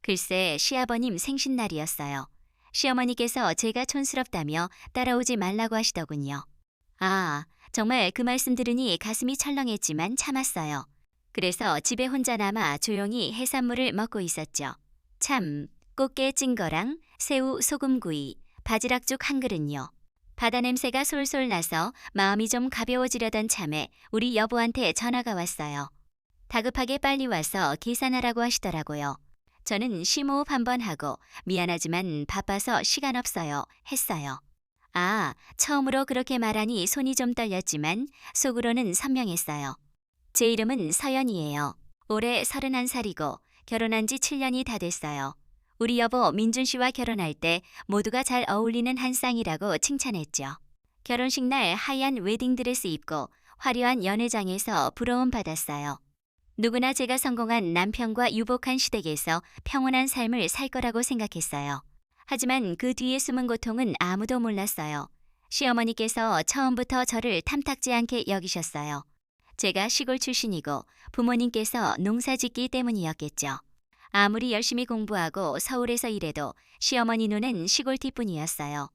글쎄, 시아버님 생신날이었어요. 시어머니께서 제가 촌스럽다며 따라오지 말라고 하시더군요. 아, 정말 그 말씀 들으니 가슴이 철렁했지만 참았어요. 그래서 집에 혼자 남아 조용히 해산물을 먹고 있었죠. 참, 꽃게 찐 거랑 새우 소금구이, 바지락죽 한 그릇요. 바다 냄새가 솔솔 나서 마음이 좀 가벼워지려던 참에 우리 여보한테 전화가 왔어요. 다급하게 빨리 와서 계산하라고 하시더라고요. 저는 심호흡 한번 하고 미안하지만 바빠서 시간 없어요 했어요. 아, 처음으로 그렇게 말하니 손이 좀 떨렸지만 속으로는 선명했어요. 제 이름은 서연이에요. 올해 31살이고 결혼한 지 7년이 다 됐어요. 우리 여보 민준 씨와 결혼할 때 모두가 잘 어울리는 한 쌍이라고 칭찬했죠. 결혼식 날 하얀 웨딩드레스 입고 화려한 연회장에서 부러움 받았어요. 누구나 제가 성공한 남편과 유복한 시댁에서 평온한 삶을 살 거라고 생각했어요. 하지만 그 뒤에 숨은 고통은 아무도 몰랐어요. 시어머니께서 처음부터 저를 탐탁지 않게 여기셨어요. 제가 시골 출신이고 부모님께서 농사짓기 때문이었겠죠. 아무리 열심히 공부하고 서울에서 일해도 시어머니 눈엔 시골티뿐이었어요.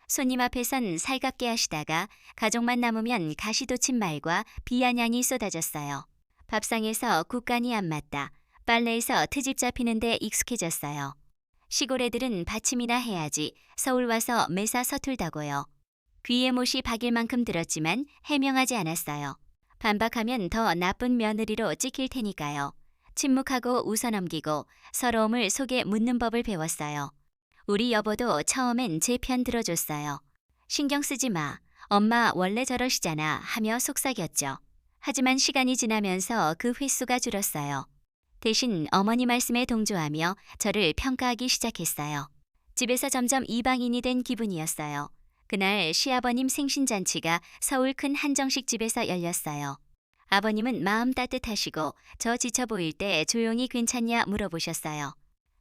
손님 앞에선 살갑게 하시다가 가족만 남으면 가시돋친 말과 비아냥이 쏟아졌어요. 밥상에서 국간이 안 맞다. 빨래에서 트집 잡히는데 익숙해졌어요. 시골 애들은 받침이나 해야지 서울 와서 매사 서툴다고요. 귀에 못이 박일 만큼 들었지만 해명하지 않았어요. 반박하면 더 나쁜 며느리로 찍힐 테니까요. 침묵하고 웃어넘기고 서러움을 속에 묻는 법을 배웠어요. 우리 여보도 처음엔 제 편 들어줬어요. 신경 쓰지 마. 엄마 원래 저러시잖아 하며 속삭였죠. 하지만 시간이 지나면서 그 횟수가 줄었어요. 대신 어머니 말씀에 동조하며 저를 평가하기 시작했어요. 집에서 점점 이방인이 된 기분이었어요. 그날 시아버님 생신잔치가 서울 큰 한정식 집에서 열렸어요. 아버님은 마음 따뜻하시고 저 지쳐 보일 때 조용히 괜찮냐 물어보셨어요.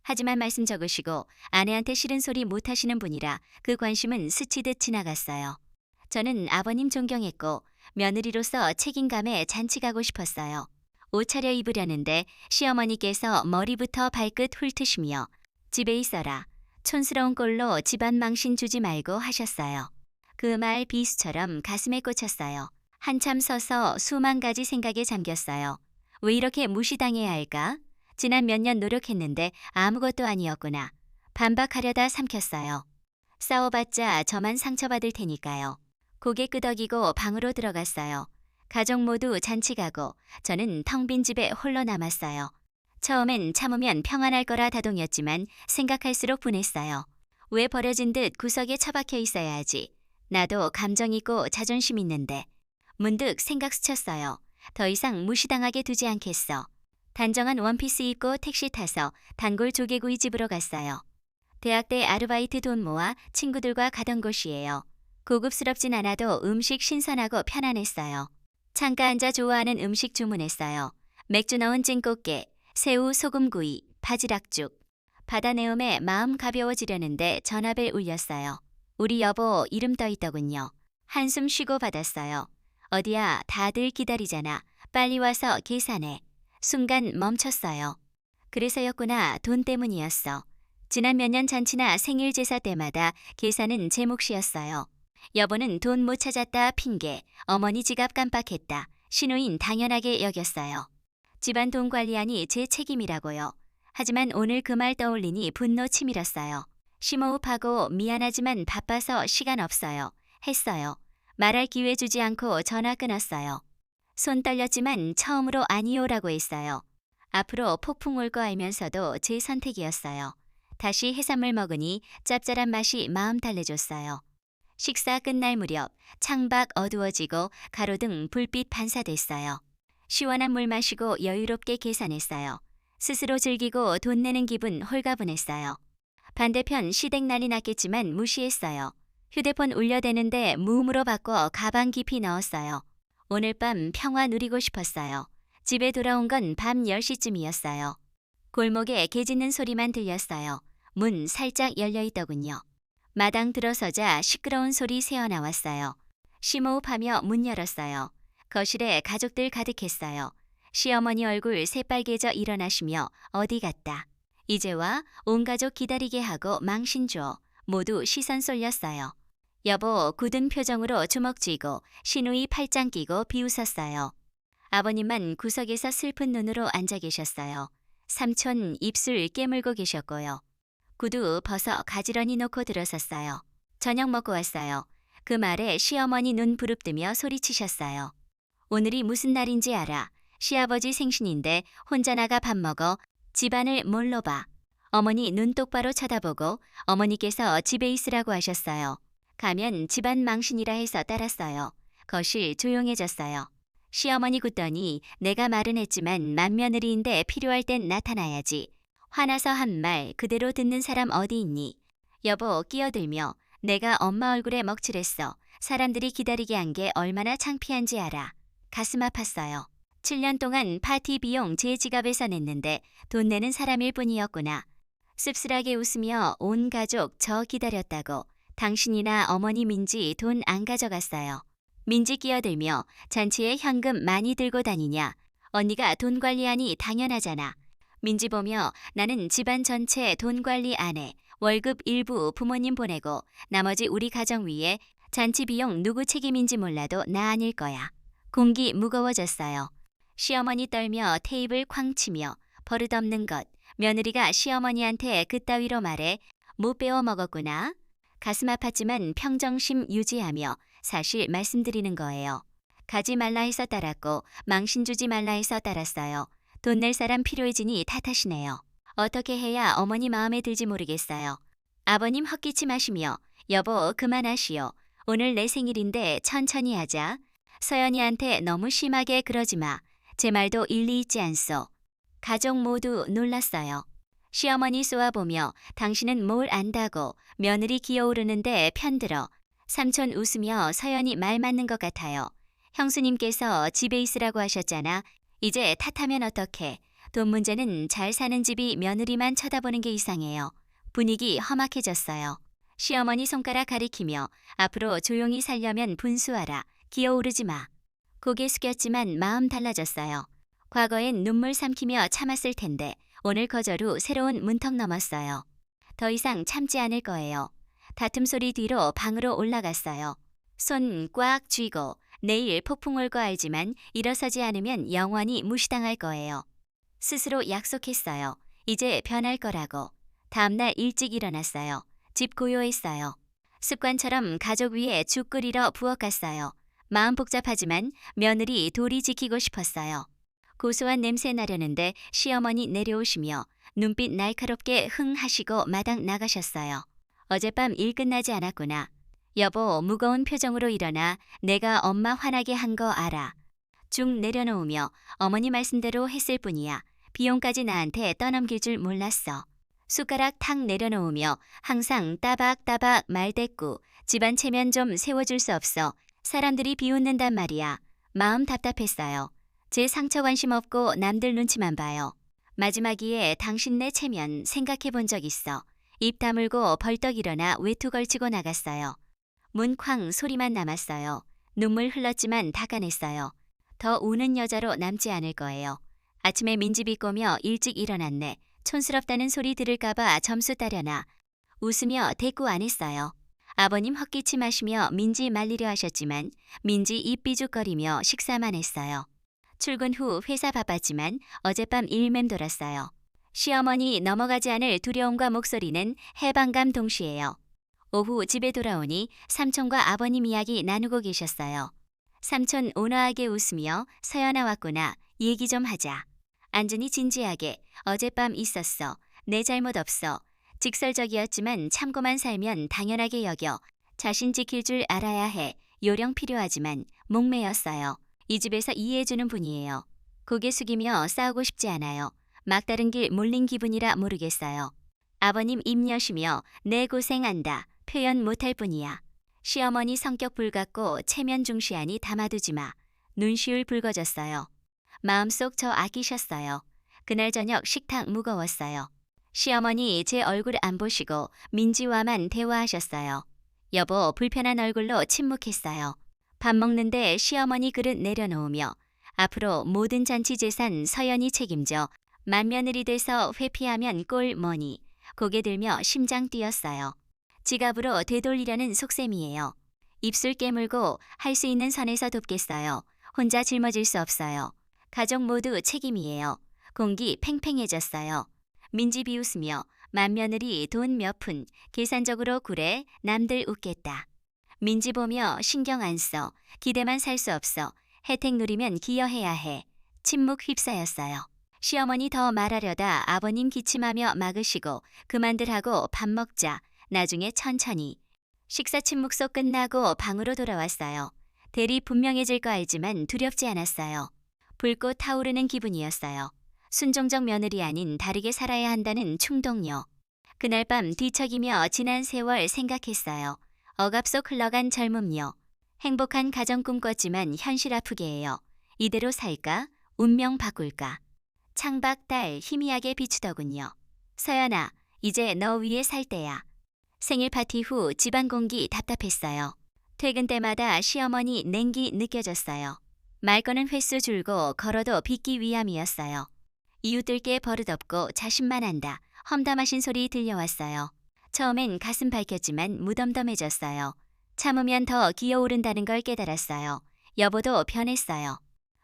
하지만 말씀 적으시고 아내한테 싫은 소리 못 하시는 분이라 그 관심은 스치듯 지나갔어요. 저는 아버님 존경했고 며느리로서 책임감에 잔치 가고 싶었어요. 옷 차려 입으려는데 시어머니께서 머리부터 발끝 훑으시며 집에 있어라. 촌스러운 꼴로 집안 망신 주지 말고 하셨어요. 그 말 비수처럼 가슴에 꽂혔어요. 한참 서서 수만 가지 생각에 잠겼어요. 왜 이렇게 무시당해야 할까? 지난 몇 년 노력했는데 아무것도 아니었구나. 반박하려다 삼켰어요. 싸워봤자 저만 상처받을 테니까요. 고개 끄덕이고 방으로 들어갔어요. 가족 모두 잔치 가고 저는 텅 빈 집에 홀로 남았어요. 처음엔 참으면 평안할 거라 다동이었지만 생각할수록 분했어요. 왜 버려진 듯 구석에 처박혀 있어야 하지? 나도 감정 있고 자존심 있는데. 문득 생각 스쳤어요. 더 이상 무시당하게 두지 않겠어. 단정한 원피스 입고 택시 타서 단골 조개구이 집으로 갔어요. 대학 때 아르바이트 돈 모아 친구들과 가던 곳이에요. 고급스럽진 않아도 음식 신선하고 편안했어요. 창가 앉아 좋아하는 음식 주문했어요. 맥주 넣은 찐꽃게, 새우 소금구이, 바지락죽. 바다 내음에 마음 가벼워지려는데 전화벨 울렸어요. 우리 여보 이름 떠 있더군요. 한숨 쉬고 받았어요. 어디야 다들 기다리잖아. 빨리 와서 계산해. 순간 멈췄어요. 그래서였구나. 돈 때문이었어. 지난 몇 년 잔치나 생일 제사 때마다 계산은 제 몫이었어요. 여보는 돈 못 찾았다 핑계, 어머니 지갑 깜빡했다. 시누인 당연하게 여겼어요. 집안 돈 관리하니 제 책임이라고요. 하지만 오늘 그 말 떠올리니 분노 치밀었어요. 심호흡하고 미안하지만 바빠서 시간 없어요. 했어요. 말할 기회 주지 않고 전화 끊었어요. 손 떨렸지만 처음으로 아니요라고 했어요. 앞으로 폭풍 올 거 알면서도 제 선택이었어요. 다시 해산물 먹으니 짭짤한 맛이 마음 달래줬어요. 식사 끝날 무렵 창밖 어두워지고 가로등 불빛 반사됐어요. 시원한 물 마시고 여유롭게 계산했어요. 스스로 즐기고 돈 내는 기분 홀가분했어요. 반대편 시댁 난리 났겠지만 무시했어요. 휴대폰 울려대는데 무음으로 바꿔 가방 깊이 넣었어요. 오늘 밤 평화 누리고 싶었어요. 집에 돌아온 건 밤 10시쯤이었어요. 골목에 개 짖는 소리만 들렸어요. 문 살짝 열려 있더군요. 마당 들어서자 시끄러운 소리 새어나왔어요. 심호흡하며 문 열었어요. 거실에 가족들 가득했어요. 시어머니 얼굴 새빨개져 일어나시며 어디 갔다. 이제와 온 가족 기다리게 하고 망신 줘. 모두 시선 쏠렸어요. 여보 굳은 표정으로 주먹 쥐고 시누이 팔짱 끼고 비웃었어요. 아버님만 구석에서 슬픈 눈으로 앉아 계셨어요. 삼촌 입술 깨물고 계셨고요. 구두 벗어 가지런히 놓고 들어섰어요. 저녁 먹고 왔어요. 그 말에 시어머니 눈 부릅뜨며 소리치셨어요. 오늘이 무슨 날인지 알아. 시아버지 생신인데 혼자 나가 밥 먹어. 집안을 뭘로 봐. 어머니 눈 똑바로 쳐다보고 어머니께서 집에 있으라고 하셨어요. 가면 집안 망신이라 해서 따랐어요. 거실 조용해졌어요. 시어머니 굳더니 내가 말은 했지만 맏며느리인데 필요할 땐 나타나야지. 화나서 한 말 그대로 듣는 사람 어디 있니? 여보 끼어들며 내가 엄마 얼굴에 먹칠했어. 사람들이 기다리게 한 게 얼마나 창피한지 알아. 가슴 아팠어요. 7년 동안 파티 비용 제 지갑에서 냈는데 돈 내는 사람일 뿐이었구나. 씁쓸하게 웃으며 온 가족 저 기다렸다고. 당신이나 어머니 민지 돈 안 가져갔어요. 민지 끼어들며 잔치에 현금 많이 들고 다니냐. 언니가 돈 관리하니 당연하잖아. 민지 보며 나는 집안 전체 돈 관리 안 해. 월급 일부 부모님 보내고 나머지 우리 가정 위에 잔치 비용 누구 책임인지 몰라도 나 아닐 거야. 공기 무거워졌어요. 시어머니 떨며 테이블 쾅 치며 버릇없는 것. 며느리가 시어머니한테 그따위로 말해 못 배워 먹었구나. 가슴 아팠지만 평정심 유지하며 사실 말씀드리는 거예요. 가지 말라 해서 따랐고 망신 주지 말라 해서 따랐어요. 돈 낼 사람 필요해지니 탓하시네요. 어떻게 해야 어머니 마음에 들지 모르겠어요. 아버님 헛기침 하시며 여보 그만하시오. 오늘 내 생일인데 천천히 하자. 서연이한테 너무 심하게 그러지 마. 제 말도 일리 있지 않소. 가족 모두 놀랐어요. 시어머니 쏘아보며 당신은 뭘 안다고 며느리 기어오르는데 편들어. 삼촌 웃으며 서연이 말 맞는 것 같아요. 형수님께서 집에 있으라고 하셨잖아. 이제 탓하면 어떡해. 돈 문제는 잘 사는 집이 며느리만 쳐다보는 게 이상해요. 분위기 험악해졌어요. 시어머니 손가락 가리키며 앞으로 조용히 살려면 분수하라. 기어오르지 마. 고개 숙였지만 마음 달라졌어요. 과거엔 눈물 삼키며 참았을 텐데 오늘 거절 후 새로운 문턱 넘었어요. 더 이상 참지 않을 거예요. 다툼 소리 뒤로 방으로 올라갔어요. 손 꽉 쥐고 내일 폭풍 올 거 알지만 일어서지 않으면 영원히 무시당할 거예요. 스스로 약속했어요. 이제 변할 거라고. 다음날 일찍 일어났어요. 집 고요했어요. 습관처럼 가족 위에 죽 끓이러 부엌갔어요. 마음 복잡하지만 며느리 도리 지키고 싶었어요. 고소한 냄새 나려는데 시어머니 내려오시며 눈빛 날카롭게 흥 하시고 마당 나가셨어요. 어젯밤 일 끝나지 않았구나. 여보 무거운 표정으로 일어나 내가 엄마 화나게 한 거 알아. 죽 내려놓으며 어머니 말씀대로 했을 뿐이야. 비용까지 나한테 떠넘길 줄 몰랐어. 숟가락 탁 내려놓으며 항상 따박따박 말대꾸. 집안 체면 좀 세워줄 수 없어. 사람들이 비웃는단 말이야. 마음 답답했어요. 제 상처 관심 없고 남들 눈치만 봐요. 마지막이에 당신네 체면 생각해 본 적 있어. 입 다물고 벌떡 일어나 외투 걸치고 나갔어요. 문 쾅 소리만 남았어요. 눈물 흘렀지만 닦아냈어요. 더 우는 여자로 남지 않을 거예요. 아침에 민지 비꼬며 일찍 일어났네. 촌스럽다는 소리 들을까봐 점수 따려나. 웃으며 대꾸 안 했어요. 아버님 헛기침 하시며 민지 말리려 하셨지만 민지 입 삐죽거리며 식사만 했어요. 출근 후 회사 바빴지만 어젯밤 일 맴돌았어요. 시어머니 넘어가지 않을 두려움과 목소리는 해방감 동시에요. 오후 집에 돌아오니 삼촌과 아버님 이야기 나누고 계셨어요. 삼촌 온화하게 웃으며 서연아 왔구나. 얘기 좀 하자. 안준이 진지하게 어젯밤 있었어. 내 잘못 없어. 직설적이었지만 참고만 살면 당연하게 여겨. 자신 지킬 줄 알아야 해. 요령 필요하지만 목매였어요. 이 집에서 이해해주는 분이에요. 고개 숙이며 싸우고 싶지 않아요. 막다른 길 몰린 기분이라 모르겠어요. 아버님 입 여시며 내 고생한다. 표현 못할 뿐이야. 시어머니 성격 불같고 체면 중시하니 담아두지 마. 눈시울 붉어졌어요. 마음속 저 아끼셨어요. 그날 저녁 식탁 무거웠어요. 시어머니 제 얼굴 안 보시고 민지와만 대화하셨어요. 여보 불편한 얼굴로 침묵했어요. 밥 먹는데 시어머니 그릇 내려놓으며 앞으로 모든 잔치 재산 서연이 책임져 맏며느리 돼서 회피하면 꼴 뭐니. 고개 들며 심장 뛰었어요. 지갑으로 되돌리려는 속셈이에요. 입술 깨물고 할 수 있는 선에서 돕겠어요. 혼자 짊어질 수 없어요. 가족 모두 책임이에요. 공기 팽팽해졌어요. 민지 비웃으며 맏며느리 돈 몇 푼 계산적으로 그래 남들 웃겠다. 민지 보며 신경 안 써. 기대만 살 수 없어. 혜택 누리면 기여해야 해. 침묵 휩싸였어요. 시어머니 더 말하려다 아버님 기침하며 막으시고 그만들 하고 밥 먹자. 나중에 천천히. 식사 침묵 속 끝나고 방으로 돌아왔어요. 대리 분명해질 거 알지만 두렵지 않았어요. 불꽃 타오르는 기분이었어요. 순종적 며느리 아닌 다르게 살아야 한다는 충동요. 그날 밤 뒤척이며 지난 세월 생각했어요. 억압 속 흘러간 젊음요. 행복한 가정 꿈꿨지만 현실 아프게예요. 이대로 살까? 운명 바꿀까? 창밖 달 희미하게 비추더군요. 서연아, 이제 너 위에 살 때야. 생일 파티 후 집안 공기 답답했어요. 퇴근 때마다 시어머니 냉기 느껴졌어요. 말 거는 횟수 줄고 걸어도 빚기 위함이었어요. 이웃들께 버릇없고 자신만 한다. 험담하신 소리 들려왔어요. 처음엔 가슴 밝혔지만 무덤덤해졌어요. 참으면 더 기어오른다는 걸 깨달았어요. 여보도 변했어요.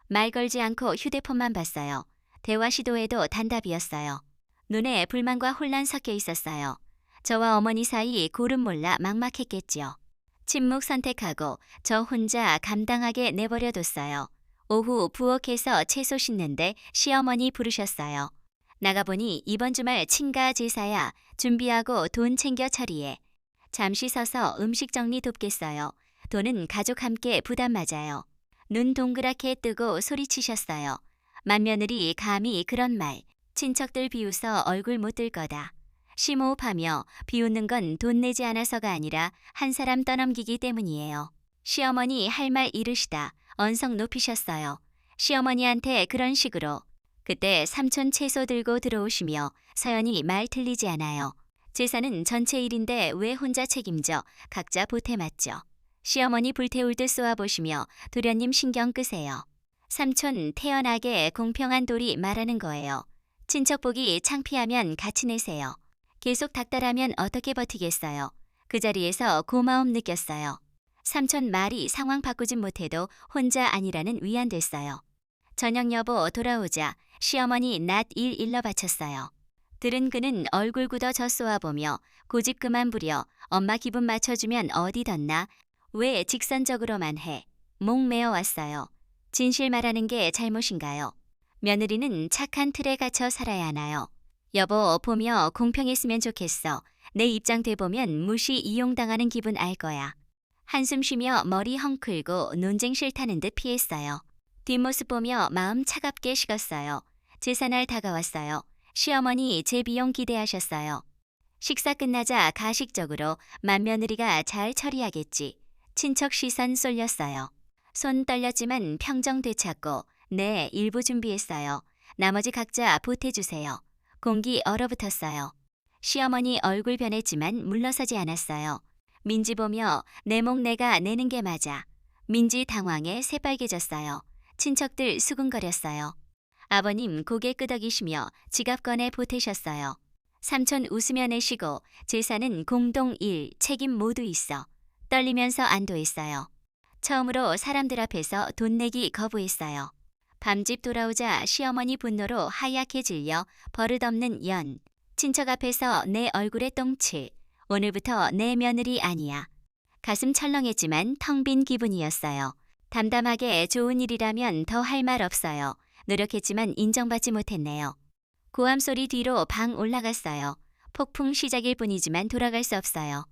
말 걸지 않고 휴대폰만 봤어요. 대화 시도에도 단답이었어요. 눈에 불만과 혼란 섞여 있었어요. 저와 어머니 사이 고름 몰라 막막했겠지요. 침묵 선택하고 저 혼자 감당하게 내버려뒀어요. 오후 부엌에서 채소 씻는데 시어머니 부르셨어요. 나가보니 이번 주말 친가 제사야. 준비하고 돈 챙겨 처리해. 잠시 서서 음식 정리 돕겠어요. 돈은 가족 함께 부담 맞아요. 눈 동그랗게 뜨고 소리치셨어요. 맏며느리 감히 그런 말. 친척들 비웃어 얼굴 못 들 거다. 심호흡하며 비웃는 건 돈 내지 않아서가 아니라 한 사람 떠넘기기 때문이에요. 시어머니 할 말 이르시다. 언성 높이셨어요. 시어머니한테 그런 식으로. 그때 삼촌 채소 들고 들어오시며 서연이 말 틀리지 않아요. 제사는 전체 일인데 왜 혼자 책임져? 각자 보태 맞죠. 시어머니 불태울 듯 쏘아보시며 도련님 신경 끄세요. 삼촌 태연하게 공평한 도리 말하는 거예요. 친척 보기 창피하면 같이 내세요. 계속 닥달하면 어떻게 버티겠어요. 그 자리에서 고마움 느꼈어요. 삼촌 말이 상황 바꾸진 못해도 혼자 아니라는 위안 됐어요. 저녁 여보 돌아오자 시어머니 낮 일 일러 바쳤어요. 들은 그는 얼굴 굳어 저 쏘아보며 고집 그만 부려. 엄마 기분 맞춰주면 어디 덧나? 왜 직선적으로만 해? 목 메어 왔어요. 진실 말하는 게 잘못인가요? 며느리는 착한 틀에 갇혀 살아야 하나요? 여보 보며 공평했으면 좋겠어. 내 입장 돼보면 무시 이용당하는 기분 알 거야. 한숨 쉬며 머리 헝클고 논쟁 싫다는 듯 피했어요. 뒷모습 보며 마음 차갑게 식었어요. 제사날 다가왔어요. 시어머니 제 비용 기대하셨어요. 식사 끝나자 가식적으로 맏며느리가 잘 처리하겠지. 친척 시선 쏠렸어요. 손 떨렸지만 평정 되찾고 네 일부 준비했어요. 나머지 각자 보태주세요. 공기 얼어붙었어요. 시어머니 얼굴 변했지만 물러서지 않았어요. 민지 보며 내 목 내가 내는 게 맞아. 민지 당황해 새빨개졌어요. 친척들 수군거렸어요. 아버님 고개 끄덕이시며 지갑 꺼내 보태셨어요. 삼촌 웃으며 내쉬고 제사는 공동 일, 책임 모두 있어. 떨리면서 안도했어요. 처음으로 사람들 앞에서 돈 내기 거부했어요. 밤집 돌아오자 시어머니 분노로 하얗게 질려 버릇없는 연. 친척 앞에서 내 얼굴에 똥칠. 오늘부터 내 며느리 아니야. 가슴 철렁했지만 텅 빈 기분이었어요. 담담하게 좋은 일이라면 더 할 말 없어요. 노력했지만 인정받지 못했네요. 고함 소리 뒤로 방 올라갔어요. 폭풍 시작일 뿐이지만 돌아갈 수 없어요.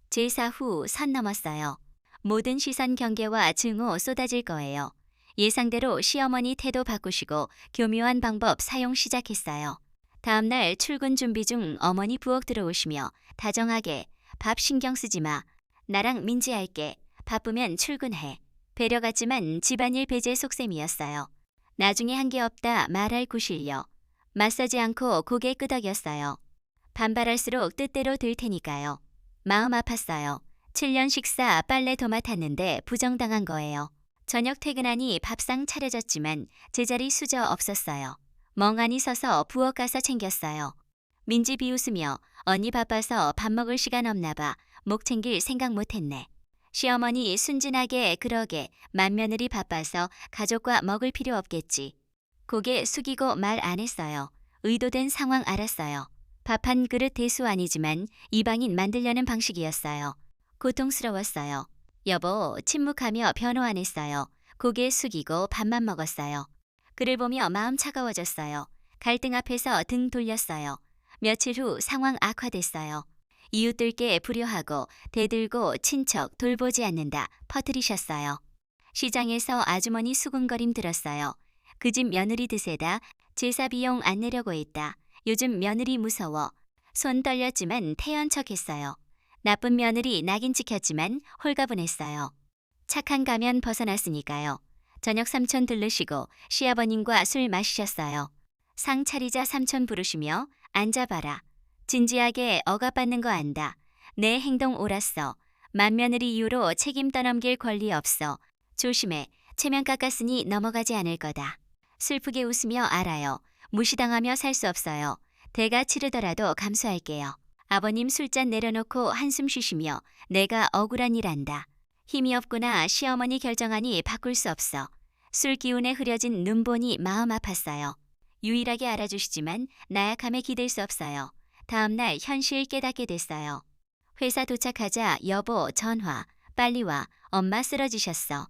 제사 후 선 넘었어요. 모든 시선 경계와 증오 쏟아질 거예요. 예상대로 시어머니 태도 바꾸시고 교묘한 방법 사용 시작했어요. 다음날 출근 준비 중 어머니 부엌 들어오시며 다정하게 밥 신경 쓰지 마. 나랑 민지 할게. 바쁘면 출근해. 배려 같지만 집안일 배제 속셈이었어요. 나중에 한 게 없다 말할 구실려. 맞서지 않고 고개 끄덕였어요. 반발할수록 뜻대로 될 테니까요. 마음 아팠어요. 7년 식사 빨래 도맡았는데 부정당한 거예요. 저녁 퇴근하니 밥상 차려졌지만 제자리 수저 없었어요. 멍하니 서서 부엌 가서 챙겼어요. 민지 비웃으며 언니 바빠서 밥 먹을 시간 없나 봐. 목 챙길 생각 못했네. 시어머니 순진하게 그러게 맏며느리 바빠서 가족과 먹을 필요 없겠지. 고개 숙이고 말 안 했어요. 의도된 상황 알았어요. 밥 한 그릇 대수 아니지만 이방인 만들려는 방식이었어요. 고통스러웠어요. 여보, 침묵하며 변호 안 했어요. 고개 숙이고 밥만 먹었어요. 그를 보며 마음 차가워졌어요. 갈등 앞에서 등 돌렸어요. 며칠 후 상황 악화됐어요. 이웃들께 불효하고 대들고 친척 돌보지 않는다 퍼뜨리셨어요. 시장에서 아주머니 수군거림 들었어요. 그 집 며느리 드세다 제사 비용 안 내려고 했다. 요즘 며느리 무서워. 손 떨렸지만 태연 척했어요. 나쁜 며느리 낙인 찍혔지만 홀가분했어요. 착한 가면 벗어났으니까요. 저녁 삼촌 들르시고 시아버님과 술 마시셨어요. 상 차리자 삼촌 부르시며 앉아봐라. 진지하게 억압받는 거 안다. 내 행동 옳았어. 맏며느리 이유로 책임 떠넘길 권리 없어. 조심해. 체면 깎았으니 넘어가지 않을 거다. 슬프게 웃으며 알아요. 무시당하며 살 수 없어요. 대가 치르더라도 감수할게요. 아버님 술잔 내려놓고 한숨 쉬시며 내가 억울한 일 한다. 힘이 없구나. 시어머니 결정하니 바꿀 수 없어. 술 기운에 흐려진 눈보니 마음 아팠어요. 유일하게 알아주시지만 나약함에 기댈 수 없어요. 다음 날 현실 깨닫게 됐어요. 회사 도착하자 여보 전화. 빨리 와. 엄마 쓰러지셨어.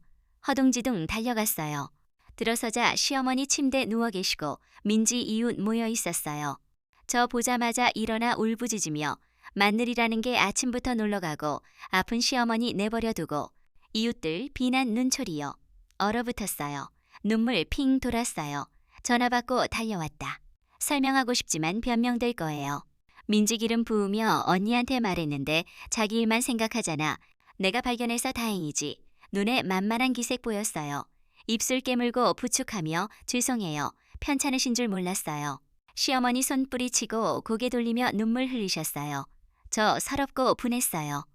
허둥지둥 달려갔어요. 들어서자 시어머니 침대 누워 계시고 민지 이웃 모여 있었어요. 저 보자마자 일어나 울부짖으며 맞늘이라는 게 아침부터 놀러가고 아픈 시어머니 내버려 두고 이웃들 비난 눈초리요. 얼어붙었어요. 눈물 핑 돌았어요. 전화 받고 달려왔다. 설명하고 싶지만 변명될 거예요. 민지 기름 부으며 언니한테 말했는데 자기 일만 생각하잖아. 내가 발견해서 다행이지. 눈에 만만한 기색 보였어요. 입술 깨물고 부축하며 죄송해요. 편찮으신 줄 몰랐어요. 시어머니 손 뿌리치고 고개 돌리며 눈물 흘리셨어요. 저 서럽고 분했어요.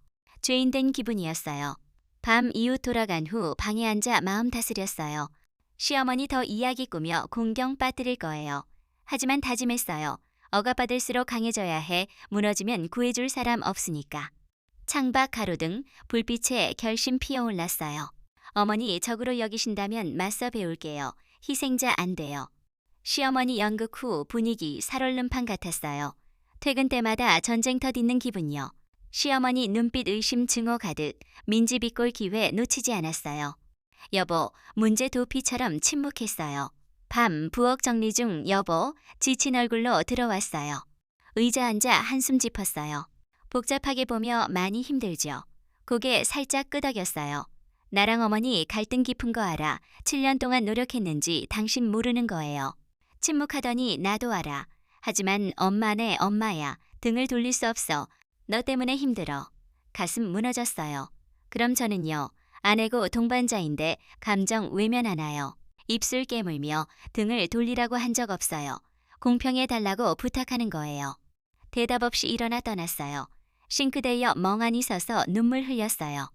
죄인 된 기분이었어요. 밤 이웃 돌아간 후 방에 앉아 마음 다스렸어요. 시어머니 더 이야기 꾸며 공경 빠뜨릴 거예요. 하지만 다짐했어요. 억압받을수록 강해져야 해. 무너지면 구해줄 사람 없으니까. 창밖 가로등 불빛에 결심 피어올랐어요. 어머니 적으로 여기신다면 맞서 배울게요. 희생자 안 돼요. 시어머니 연극 후 분위기 살얼음판 같았어요. 퇴근 때마다 전쟁터 딛는 기분이요. 시어머니 눈빛 의심 증오 가득 민지 비꼴 기회 놓치지 않았어요. 여보, 문제 도피처럼 침묵했어요. 밤 부엌 정리 중 여보, 지친 얼굴로 들어왔어요. 의자 앉아 한숨 짚었어요. 복잡하게 보며 많이 힘들죠. 고개 살짝 끄덕였어요. 나랑 어머니 갈등 깊은 거 알아. 7년 동안 노력했는지 당신 모르는 거예요. 침묵하더니 나도 알아. 하지만 엄마네 엄마야. 등을 돌릴 수 없어. 너 때문에 힘들어. 가슴 무너졌어요. 그럼 저는요. 아내고 동반자인데 감정 외면하나요? 입술 깨물며 등을 돌리라고 한 적 없어요. 공평해 달라고 부탁하는 거예요. 대답 없이 일어나 떠났어요. 싱크대에 멍하니 서서 눈물 흘렸어요.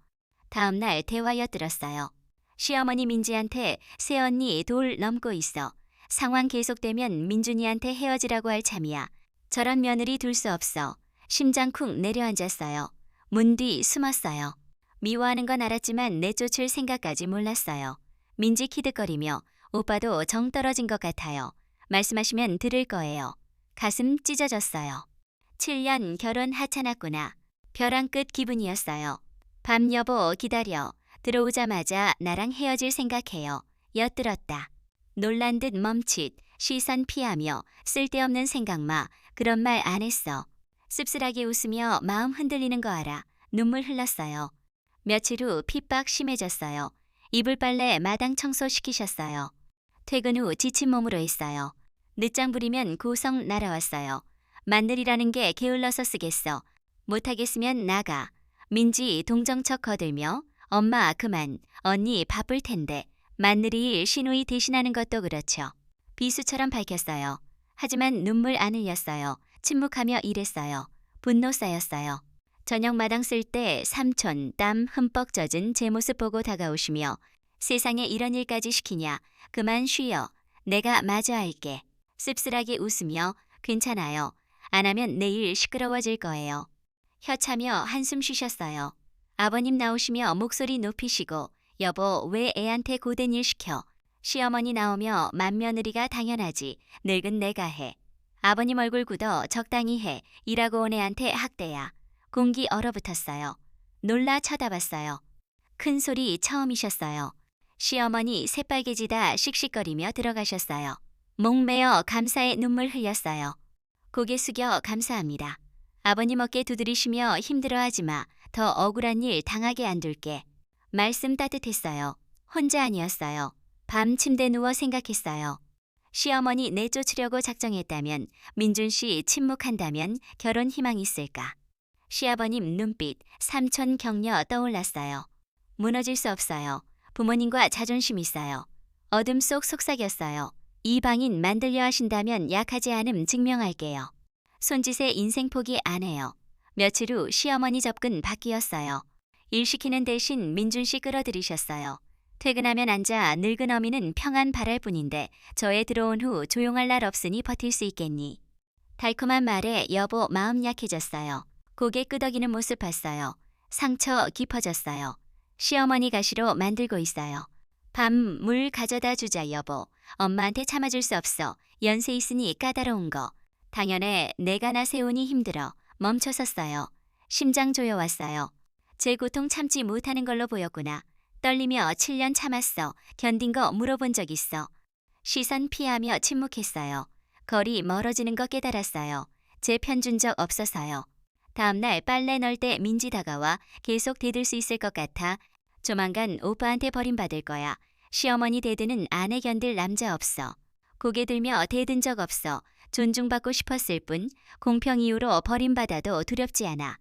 다음 날 대화 엿들었어요. 시어머니 민지한테 새언니 돌 넘고 있어. 상황 계속되면 민준이한테 헤어지라고 할 참이야. 저런 며느리 둘 수 없어. 심장 쿵 내려앉았어요. 문 뒤 숨었어요. 미워하는 건 알았지만 내쫓을 생각까지 몰랐어요. 민지 키득거리며 오빠도 정 떨어진 것 같아요. 말씀하시면 들을 거예요. 가슴 찢어졌어요. 7년 결혼 하찮았구나. 벼랑 끝 기분이었어요. 밤 여보 기다려. 들어오자마자 나랑 헤어질 생각해요. 엿들었다. 놀란 듯 멈칫 시선 피하며 쓸데없는 생각 마. 그런 말 안 했어. 씁쓸하게 웃으며 마음 흔들리는 거 알아. 눈물 흘렀어요. 며칠 후 핍박 심해졌어요. 이불 빨래 마당 청소시키셨어요. 퇴근 후 지친 몸으로 했어요. 늦장 부리면 고성 날아왔어요. 맞늘이라는 게 게을러서 쓰겠어. 못하겠으면 나가. 민지 동정척 거들며 엄마 그만. 언니 바쁠 텐데. 맞늘이 일 시누이 대신하는 것도 그렇죠. 비수처럼 밝혔어요. 하지만 눈물 안 흘렸어요. 침묵하며 일했어요. 분노 쌓였어요. 저녁 마당 쓸 때 삼촌 땀 흠뻑 젖은 제 모습 보고 다가오시며 세상에 이런 일까지 시키냐. 그만 쉬어. 내가 마저 할게. 씁쓸하게 웃으며 괜찮아요. 안 하면 내일 시끄러워질 거예요. 혀차며 한숨 쉬셨어요. 아버님 나오시며 목소리 높이시고 여보 왜 애한테 고된 일 시켜. 시어머니 나오며 맏며느리가 당연하지. 늙은 내가 해. 아버님 얼굴 굳어 적당히 해. 일하고 온 애한테 학대야. 공기 얼어붙었어요. 놀라 쳐다봤어요. 큰 소리 처음이셨어요. 시어머니 새빨개지다 씩씩거리며 들어가셨어요. 목매어 감사의 눈물 흘렸어요. 고개 숙여 감사합니다. 아버님 어깨 두드리시며 힘들어하지 마. 더 억울한 일 당하게 안 둘게. 말씀 따뜻했어요. 혼자 아니었어요. 밤 침대 누워 생각했어요. 시어머니 내쫓으려고 작정했다면, 민준 씨 침묵한다면 결혼 희망이 있을까? 시아버님 눈빛, 삼촌 격려 떠올랐어요. 무너질 수 없어요. 부모님과 자존심 있어요. 어둠 속 속삭였어요. 이 방인 만들려 하신다면 약하지 않음 증명할게요. 손짓에 인생 포기 안 해요. 며칠 후 시어머니 접근 바뀌었어요. 일 시키는 대신 민준 씨 끌어들이셨어요. 퇴근하면 앉아 늙은 어미는 평안 바랄 뿐인데 저에 들어온 후 조용할 날 없으니 버틸 수 있겠니? 달콤한 말에 여보 마음 약해졌어요. 고개 끄덕이는 모습 봤어요. 상처 깊어졌어요. 시어머니 가시로 만들고 있어요. 밤 물 가져다 주자 여보. 엄마한테 참아줄 수 없어. 연세 있으니 까다로운 거. 당연해 내가 나 세우니 힘들어. 멈춰섰어요. 심장 조여왔어요. 제 고통 참지 못하는 걸로 보였구나. 떨리며 7년 참았어. 견딘 거 물어본 적 있어. 시선 피하며 침묵했어요. 거리 멀어지는 거 깨달았어요. 제 편 준 적 없어서요. 다음날 빨래 널 때 민지 다가와 계속 대들 수 있을 것 같아. 조만간 오빠한테 버림받을 거야. 시어머니 대드는 아내 견딜 남자 없어. 고개 들며 대든 적 없어. 존중받고 싶었을 뿐 공평 이유로 버림받아도 두렵지 않아.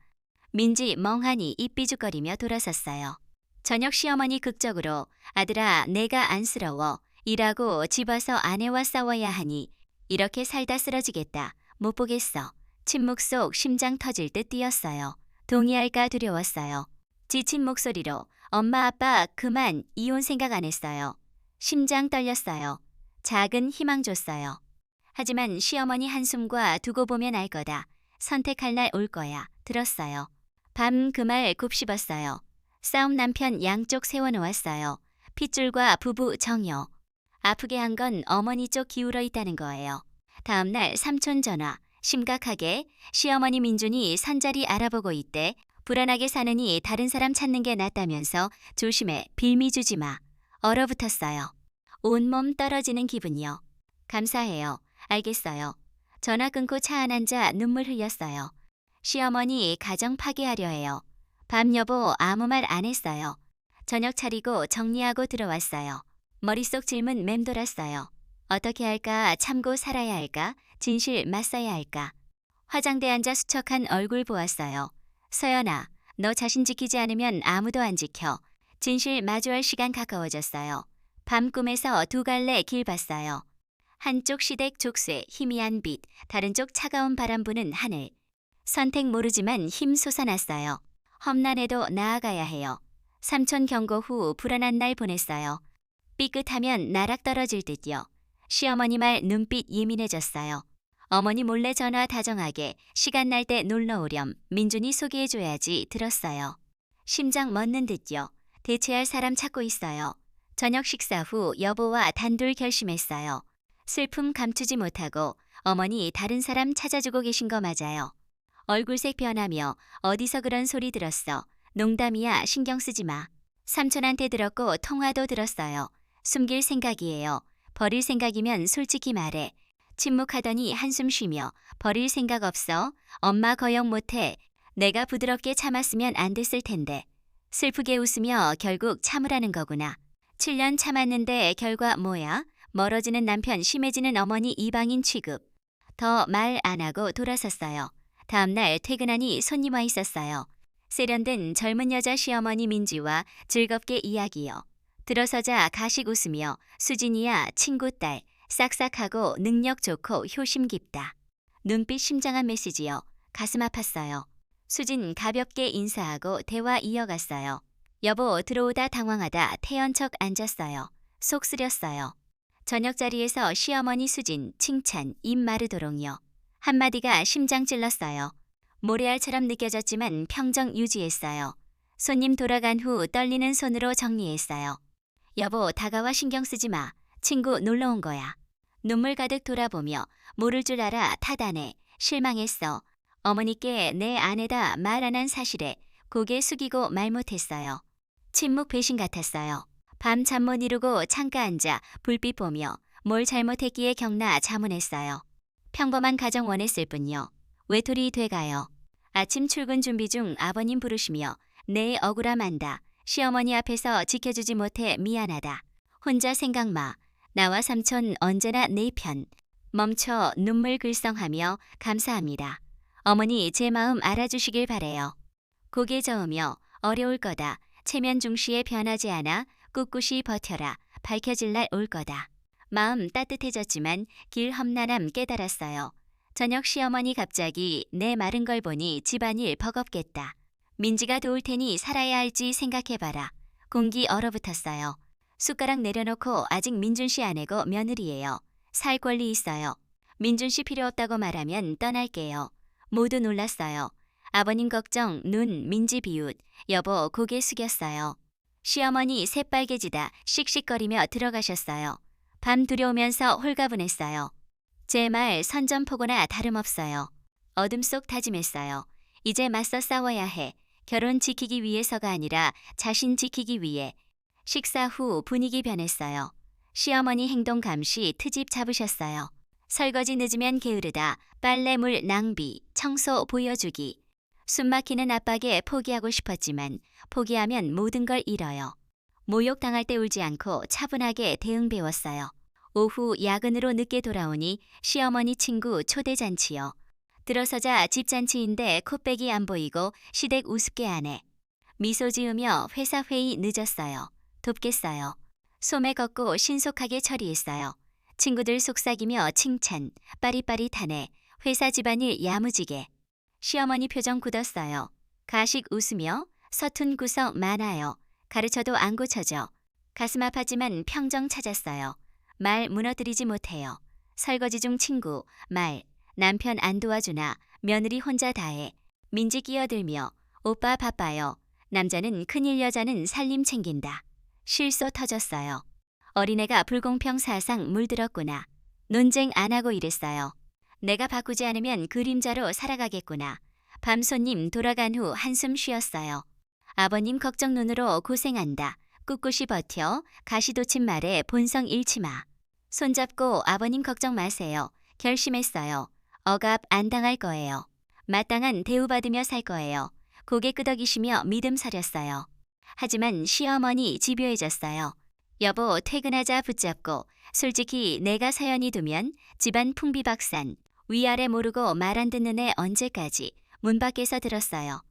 민지 멍하니 입 삐죽거리며 돌아섰어요. 저녁 시어머니 극적으로 아들아 내가 안쓰러워. 일하고 집 와서 아내와 싸워야 하니 이렇게 살다 쓰러지겠다. 못 보겠어. 침묵 속 심장 터질 듯 뛰었어요. 동의할까 두려웠어요. 지친 목소리로 엄마 아빠 그만 이혼 생각 안 했어요. 심장 떨렸어요. 작은 희망 줬어요. 하지만 시어머니 한숨과 두고 보면 알 거다. 선택할 날 올 거야. 들었어요. 밤 그 말 곱씹었어요. 싸움 남편 양쪽 세워놓았어요. 핏줄과 부부 정여. 아프게 한 건 어머니 쪽 기울어 있다는 거예요. 다음 날 삼촌 전화. 심각하게 시어머니 민준이 선자리 알아보고 있대. 불안하게 사느니 다른 사람 찾는 게 낫다면서 조심해 빌미 주지 마. 얼어붙었어요. 온몸 떨어지는 기분이요. 감사해요. 알겠어요. 전화 끊고 차 안 앉아 눈물 흘렸어요. 시어머니 가정 파괴하려 해요. 밤 여보 아무 말 안 했어요. 저녁 차리고 정리하고 들어왔어요. 머릿속 질문 맴돌았어요. 어떻게 할까? 참고 살아야 할까? 진실 맞서야 할까? 화장대 앉아 수척한 얼굴 보았어요. 서연아, 너 자신 지키지 않으면 아무도 안 지켜. 진실 마주할 시간 가까워졌어요. 밤 꿈에서 두 갈래 길 봤어요. 한쪽 시댁 족쇄 희미한 빛, 다른 쪽 차가운 바람 부는 하늘. 선택 모르지만 힘 솟아났어요. 험난해도 나아가야 해요. 삼촌 경고 후 불안한 날 보냈어요. 삐끗하면 나락 떨어질 듯요. 시어머니 말 눈빛 예민해졌어요. 어머니 몰래 전화 다정하게 시간 날 때 놀러 오렴. 민준이 소개해줘야지 들었어요. 심장 멎는 듯요. 대체할 사람 찾고 있어요. 저녁 식사 후 여보와 단둘 결심했어요. 슬픔 감추지 못하고 어머니 다른 사람 찾아주고 계신 거 맞아요. 얼굴색 변하며 어디서 그런 소리 들었어. 농담이야 신경 쓰지 마. 삼촌한테 들었고 통화도 들었어요. 숨길 생각이에요. 버릴 생각이면 솔직히 말해. 침묵하더니 한숨 쉬며 버릴 생각 없어. 엄마 거역 못해. 내가 부드럽게 참았으면 안 됐을 텐데. 슬프게 웃으며 결국 참으라는 거구나. 7년 참았는데 결과 뭐야? 멀어지는 남편 심해지는 어머니 이방인 취급. 더 말 안 하고 돌아섰어요. 다음날 퇴근하니 손님 와 있었어요. 세련된 젊은 여자 시어머니 민지와 즐겁게 이야기요. 들어서자 가식 웃으며 수진이야 친구 딸. 싹싹하고 능력 좋고 효심 깊다. 눈빛 심장한 메시지요. 가슴 아팠어요. 수진 가볍게 인사하고 대화 이어갔어요. 여보 들어오다 당황하다 태연 척 앉았어요. 속 쓰렸어요. 저녁 자리에서 시어머니 수진, 칭찬, 입 마르도록요. 한마디가 심장 찔렀어요. 모래알처럼 느껴졌지만 평정 유지했어요. 손님 돌아간 후 떨리는 손으로 정리했어요. 여보, 다가와 신경 쓰지 마. 친구 놀러 온 거야. 눈물 가득 돌아보며 모를 줄 알아 타다네. 실망했어. 어머니께 내 아내다 말 안 한 사실에 고개 숙이고 말 못했어요. 침묵 배신 같았어요. 밤 잠 못 이루고 창가 앉아 불빛 보며 뭘 잘못했기에 경나 자문했어요. 평범한 가정 원했을 뿐요. 외톨이 돼가요. 아침 출근 준비 중 아버님 부르시며 내 억울함 안다. 시어머니 앞에서 지켜주지 못해 미안하다. 혼자 생각 마. 나와 삼촌 언제나 내 편. 멈춰 눈물 글썽하며 감사합니다. 어머니 제 마음 알아주시길 바래요. 고개 저으며 어려울 거다. 체면 중시에 변하지 않아 꿋꿋이 버텨라. 밝혀질 날 올 거다. 마음 따뜻해졌지만 길 험난함 깨달았어요. 저녁 시어머니 갑자기 내 마른 걸 보니 집안일 버겁겠다. 민지가 도울 테니 살아야 할지 생각해봐라. 공기 얼어붙었어요. 숟가락 내려놓고 아직 민준 씨 아내고 며느리예요. 살 권리 있어요. 민준 씨 필요 없다고 말하면 떠날게요. 모두 놀랐어요. 아버님 걱정, 눈, 민지 비웃, 여보 고개 숙였어요. 시어머니 새빨개지다 씩씩거리며 들어가셨어요. 밤 두려우면서 홀가분했어요. 제 말 선전포고나 다름없어요. 어둠 속 다짐했어요. 이제 맞서 싸워야 해. 결혼 지키기 위해서가 아니라 자신 지키기 위해. 식사 후 분위기 변했어요. 시어머니 행동 감시 트집 잡으셨어요. 설거지 늦으면 게으르다, 빨래물 낭비, 청소 보여주기. 숨막히는 압박에 포기하고 싶었지만 포기하면 모든 걸 잃어요. 모욕당할 때 울지 않고 차분하게 대응 배웠어요. 오후 야근으로 늦게 돌아오니 시어머니 친구 초대잔치요. 들어서자 집잔치인데 코빼기 안 보이고 시댁 우습게 하네. 미소 지으며 회사 회의 늦었어요. 돕겠어요. 소매 걷고 신속하게 처리했어요. 친구들 속삭이며 칭찬, 빠릿빠릿하네. 회사 집안일 야무지게. 시어머니 표정 굳었어요. 가식 웃으며 서툰 구석 많아요. 가르쳐도 안 고쳐져. 가슴 아팠지만 평정 찾았어요. 말 무너뜨리지 못해요. 설거지 중 친구, 말. 남편 안 도와주나 며느리 혼자 다해. 민지 끼어들며 오빠 바빠요. 남자는 큰일 여자는 살림 챙긴다. 실소 터졌어요. 어린애가 불공평 사상 물들었구나. 논쟁 안 하고 이랬어요. 내가 바꾸지 않으면 그림자로 살아가겠구나. 밤 손님 돌아간 후 한숨 쉬었어요. 아버님 걱정 눈으로 고생한다. 꿋꿋이 버텨. 가시돋친 말에 본성 잃지 마. 손잡고 아버님 걱정 마세요. 결심했어요. 억압 안 당할 거예요. 마땅한 대우받으며 살 거예요. 고개 끄덕이시며 믿음 서렸어요. 하지만 시어머니 집요해졌어요. 여보 퇴근하자 붙잡고 솔직히 내가 사연이 두면 집안 풍비박산. 위아래 모르고 말 안 듣는 애 언제까지 문 밖에서 들었어요.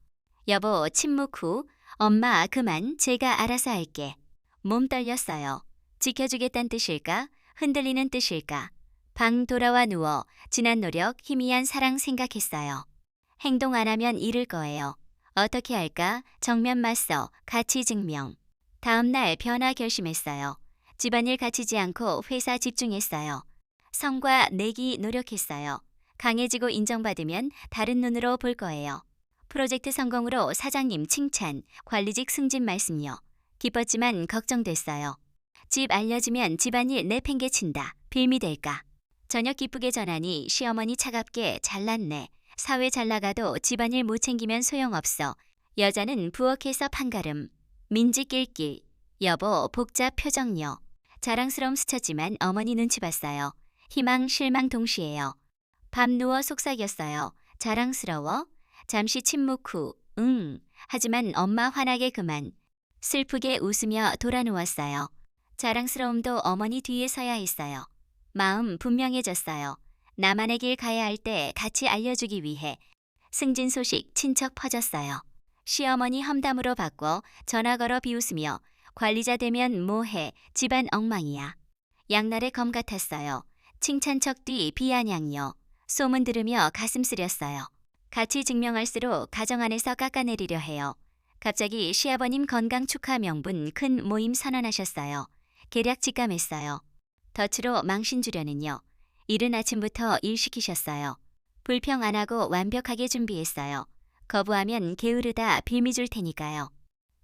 여보 침묵 후 엄마 그만 제가 알아서 할게. 몸 떨렸어요. 지켜주겠다는 뜻일까? 흔들리는 뜻일까? 방 돌아와 누워 지난 노력 희미한 사랑 생각했어요. 행동 안 하면 잃을 거예요. 어떻게 할까? 정면 맞서 가치 증명. 다음 날 변화 결심했어요. 집안일 갖추지 않고 회사 집중했어요. 성과 내기 노력했어요. 강해지고 인정받으면 다른 눈으로 볼 거예요. 프로젝트 성공으로 사장님 칭찬, 관리직 승진 말씀요. 기뻤지만 걱정됐어요. 집 알려지면 집안일 내팽개친다. 빌미 될까? 저녁 기쁘게 전하니 시어머니 차갑게 잘났네. 사회 잘 나가도 집안일 못 챙기면 소용없어. 여자는 부엌에서 판가름. 민지 낄낄. 여보 복잡 표정요. 자랑스러움 스쳤지만 어머니 눈치 봤어요. 희망 실망 동시에요. 밤 누워 속삭였어요. 자랑스러워? 잠시 침묵 후 응. 하지만 엄마 화나게 그만. 슬프게 웃으며 돌아 누웠어요. 자랑스러움도 어머니 뒤에 서야 했어요. 마음 분명해졌어요. 나만의 길 가야 할 때 같이 알려주기 위해. 승진 소식 친척 퍼졌어요. 시어머니 험담으로 바꿔 전화 걸어 비웃으며 관리자 되면 뭐해 집안 엉망이야. 양날의 검 같았어요. 칭찬척 뒤 비아냥요. 소문 들으며 가슴 쓰렸어요. 같이 증명할수록 가정 안에서 깎아내리려 해요. 갑자기 시아버님 건강 축하 명분 큰 모임 선언하셨어요. 계략 직감했어요. 덫으로 망신 주려는요. 이른 아침부터 일 시키셨어요. 불평 안 하고 완벽하게 준비했어요. 거부하면 게으르다 빌미 줄 테니까요.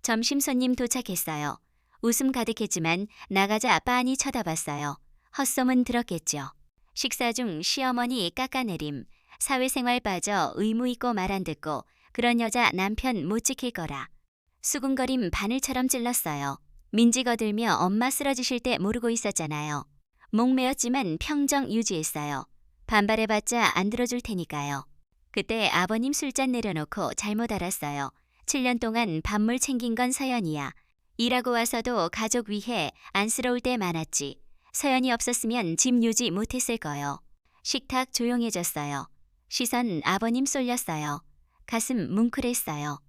점심 손님 도착했어요. 웃음 가득했지만 나가자 빤히 쳐다봤어요. 헛소문 들었겠죠. 식사 중 시어머니 깎아내림, 사회생활 빠져 의무 있고 말 안 듣고 그런 여자 남편 못 지킬 거라. 수군거림 바늘처럼 찔렀어요. 민지 거들며 엄마 쓰러지실 때 모르고 있었잖아요. 목 메었지만 평정 유지했어요. 반발해봤자 안 들어줄 테니까요. 그때 아버님 술잔 내려놓고 잘못 알았어요. 7년 동안 밥물 챙긴 건 서연이야. 일하고 와서도 가족 위해 안쓰러울 때 많았지. 서연이 없었으면 집 유지 못했을 거요. 식탁 조용해졌어요. 시선 아버님 쏠렸어요. 가슴 뭉클했어요.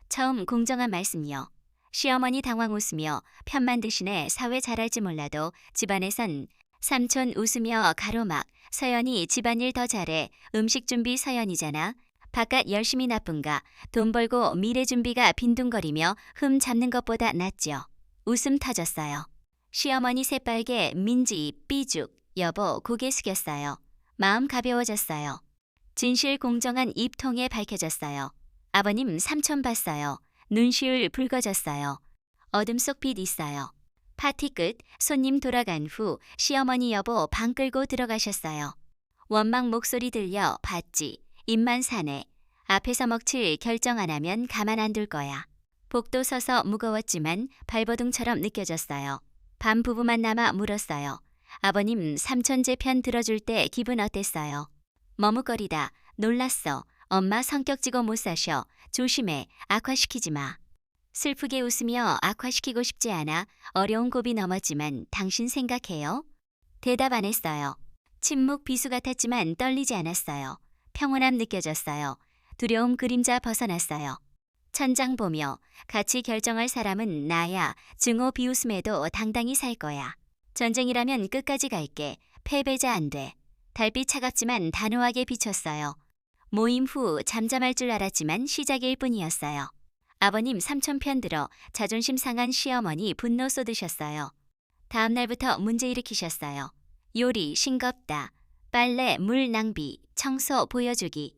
처음 공정한 말씀요. 시어머니 당황 웃으며 편만 드시네 사회 잘할지 몰라도 집안에선 삼촌 웃으며 가로막 서연이 집안일 더 잘해 음식 준비 서연이잖아. 바깥 열심히 나쁜가 돈 벌고 미래 준비가 빈둥거리며 흠 잡는 것보다 낫죠. 웃음 터졌어요. 시어머니 새빨개 민지 삐죽 여보 고개 숙였어요. 마음 가벼워졌어요. 진실 공정한 입통에 밝혀졌어요. 아버님 삼촌 봤어요. 눈시울 붉어졌어요. 어둠 속 빛 있어요. 파티 끝 손님 돌아간 후 시어머니 여보 방 끌고 들어가셨어요. 원망 목소리 들려 봤지. 입만 사네. 앞에서 먹칠 결정 안 하면 가만 안 둘 거야. 복도 서서 무거웠지만 발버둥처럼 느껴졌어요. 반 부부만 남아 물었어요. 아버님 삼촌 제 편 들어줄 때 기분 어땠어요? 머뭇거리다. 놀랐어. 엄마 성격지고 못 사셔. 조심해. 악화시키지 마. 슬프게 웃으며 악화시키고 싶지 않아 어려운 고비 넘었지만 당신 생각해요? 대답 안 했어요. 침묵 비수 같았지만 떨리지 않았어요. 평온함 느껴졌어요. 두려움 그림자 벗어났어요. 천장 보며 같이 결정할 사람은 나야. 증오 비웃음에도 당당히 살 거야. 전쟁이라면 끝까지 갈게. 패배자 안 돼. 달빛 차갑지만 단호하게 비쳤어요. 모임 후 잠잠할 줄 알았지만 시작일 뿐이었어요. 아버님 삼촌 편 들어 자존심 상한 시어머니 분노 쏟으셨어요. 다음 날부터 문제 일으키셨어요. 요리 싱겁다. 빨래 물 낭비. 청소 보여주기.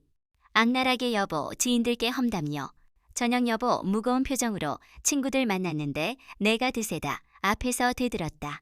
악랄하게 여보 지인들께 험담요. 저녁 여보 무거운 표정으로 친구들 만났는데 내가 드세다. 앞에서 대들었다.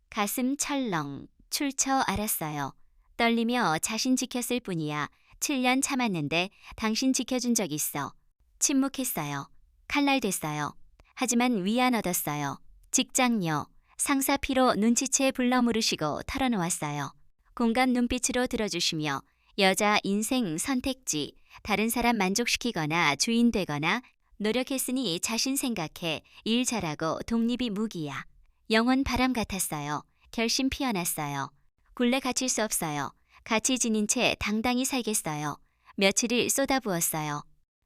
가슴 철렁. 출처 알았어요. 떨리며 자신 지켰을 뿐이야. 7년 참았는데 당신 지켜준 적 있어. 침묵했어요. 칼날됐어요. 하지만 위안 얻었어요. 직장녀. 상사 피로 눈치채 불러 물으시고 털어놓았어요. 공감 눈빛으로 들어주시며 여자 인생 선택지. 다른 사람 만족시키거나 주인 되거나 노력했으니 자신 생각해. 일 잘하고 독립이 무기야. 영원 바람 같았어요. 결심 피어났어요. 굴레 갇힐 수 없어요. 같이 지닌 채 당당히 살겠어요. 며칠을 쏟아부었어요.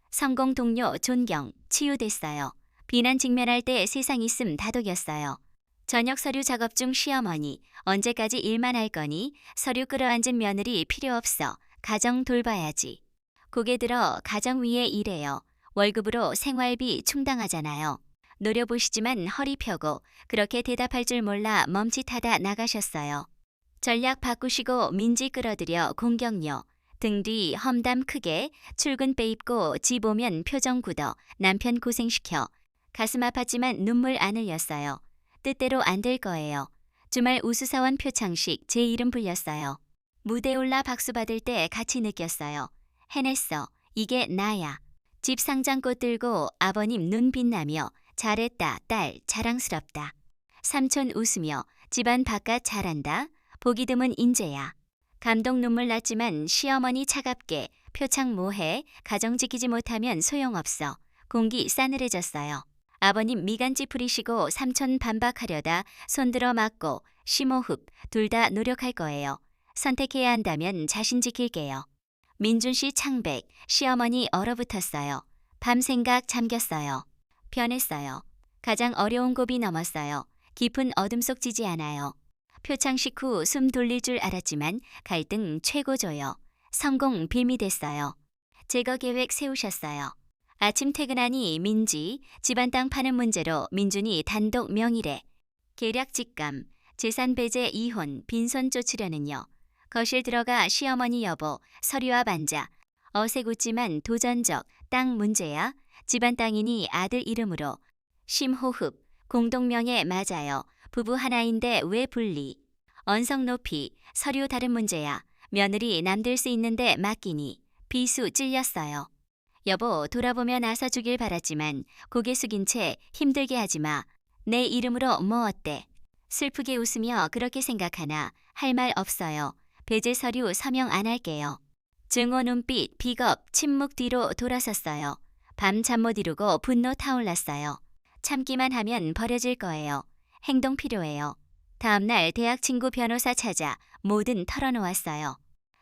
성공 동료 존경, 치유됐어요. 비난 직면할 때 세상 있음 다독였어요. 저녁 서류 작업 중 시어머니, 언제까지 일만 할 거니? 서류 끌어앉은 며느리 필요 없어. 가정 돌봐야지. 고개 들어 가정 위에 일해요. 월급으로 생활비 충당하잖아요. 노려보시지만 허리 펴고 그렇게 대답할 줄 몰라 멈칫하다 나가셨어요. 전략 바꾸시고 민지 끌어들여 공격요. 등 뒤 험담 크게 출근 빼입고 집 오면 표정 굳어 남편 고생시켜. 가슴 아팠지만 눈물 안 흘렸어요. 뜻대로 안 될 거예요. 주말 우수사원 표창식 제 이름 불렸어요. 무대 올라 박수 받을 때 같이 느꼈어요. 해냈어. 이게 나야. 집 상장꽃 들고 아버님 눈 빛나며 잘했다 딸 자랑스럽다. 삼촌 웃으며 집안 바깥 잘한다. 보기 드문 인재야. 감동 눈물 났지만 시어머니 차갑게 표창 뭐해? 가정 지키지 못하면 소용없어. 공기 싸늘해졌어요. 아버님 미간지 부리시고 삼촌 반박하려다 손들어 맞고 심호흡 둘 다 노력할 거예요. 선택해야 한다면 자신 지킬게요. 민준 씨 창백, 시어머니 얼어붙었어요. 밤 생각 잠겼어요. 변했어요. 가장 어려운 고비 넘었어요. 깊은 어둠 속 지지 않아요. 표창식 후 숨 돌릴 줄 알았지만 갈등 최고조요. 성공 빌미 됐어요. 제거 계획 세우셨어요. 아침 퇴근하니 민지, 집안 땅 파는 문제로 민준이 단독 명의래. 계략 직감, 재산 배제 이혼 빈손 쫓으려는요. 거실 들어가 시어머니 여보 서류와 반자. 어색 웃지만 도전적 땅 문제야. 집안 땅이니 아들 이름으로. 심호흡 공동명예 맞아요. 부부 하나인데 왜 분리. 언성 높이 서류 다른 문제야. 며느리 남들 수 있는데 맡기니. 비수 찔렸어요. 여보 돌아보며 나서 주길 바랐지만 고개 숙인 채 힘들게 하지 마. 내 이름으로 뭐 어때. 슬프게 웃으며 그렇게 생각하나 할 말 없어요. 배제 서류 서명 안 할게요. 증오 눈빛 비겁 침묵 뒤로 돌아섰어요. 밤 잠 못 이루고 분노 타올랐어요. 참기만 하면 버려질 거예요. 행동 필요해요. 다음날 대학 친구 변호사 찾아 뭐든 털어놓았어요.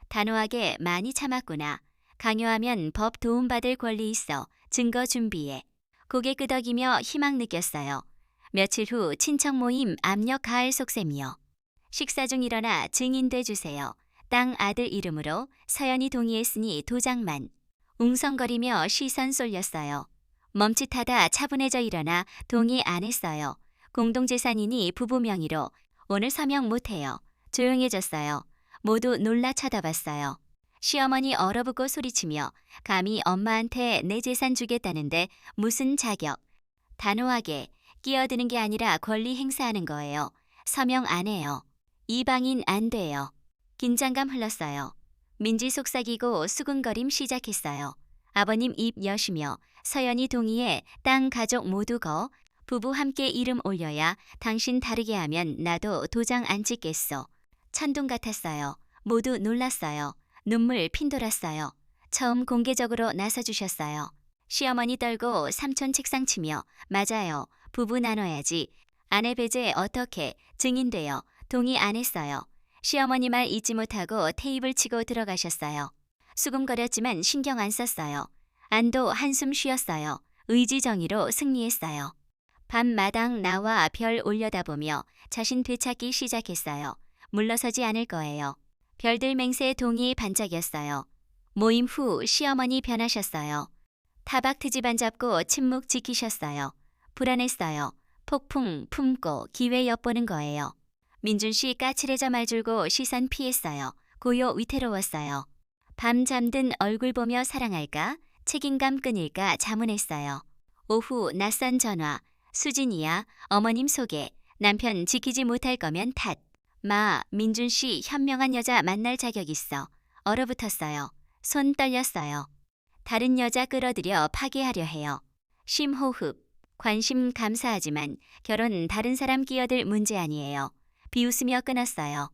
단호하게 많이 참았구나. 강요하면 법 도움받을 권리 있어. 증거 준비해. 고개 끄덕이며 희망 느꼈어요. 며칠 후 친척 모임 압력 가할 속셈이요. 식사 중 일어나 증인돼 주세요. 땅 아들 이름으로 서연이 동의했으니 도장만. 웅성거리며 시선 쏠렸어요. 멈칫하다 차분해져 일어나 동의 안 했어요. 공동재산이니 부부 명의로. 오늘 서명 못해요. 조용해졌어요. 모두 놀라 쳐다봤어요. 시어머니 얼어붙고 소리치며 감히 엄마한테 내 재산 주겠다는데 무슨 자격. 단호하게 끼어드는 게 아니라 권리 행사하는 거예요. 서명 안 해요. 이방인 안 돼요. 긴장감 흘렀어요. 민지 속삭이고 수근거림 시작했어요. 아버님 입 여시며 서연이 동의해 땅 가족 모두 거. 부부 함께 이름 올려야 당신 다르게 하면 나도 도장 안 찍겠어. 천둥 같았어요. 모두 놀랐어요. 눈물 핀돌았어요. 처음 공개적으로 나서주셨어요. 시어머니 떨고 삼촌 책상 치며 맞아요. 부부 나눠야지. 아내 배제 어떻게 증인돼요. 동의 안 했어요. 시어머니 말 잊지 못하고 테이블 치고 들어가셨어요. 수금거렸지만 신경 안 썼어요. 안도 한숨 쉬었어요. 의지정의로 승리했어요. 밤마당 나와 별 올려다보며 자신 되찾기 시작했어요. 물러서지 않을 거예요. 별들 맹세 동의 반짝였어요. 모임 후 시어머니 변하셨어요. 타박 트집 안 잡고 침묵 지키셨어요. 불안했어요. 폭풍 품고 기회 엿보는 거예요. 민준 씨 까칠해져 말 줄고 시선 피했어요. 고요 위태로웠어요. 밤 잠든 얼굴 보며 사랑할까? 책임감 끊일까 자문했어요. 오후 낯선 전화. 수진이야. 어머님 소개. 남편 지키지 못할 거면 탓. 마, 민준 씨 현명한 여자 만날 자격 있어. 얼어붙었어요. 손 떨렸어요. 다른 여자 끌어들여 파괴하려 해요. 심호흡. 관심 감사하지만 결혼 다른 사람 끼어들 문제 아니에요. 비웃으며 끊었어요.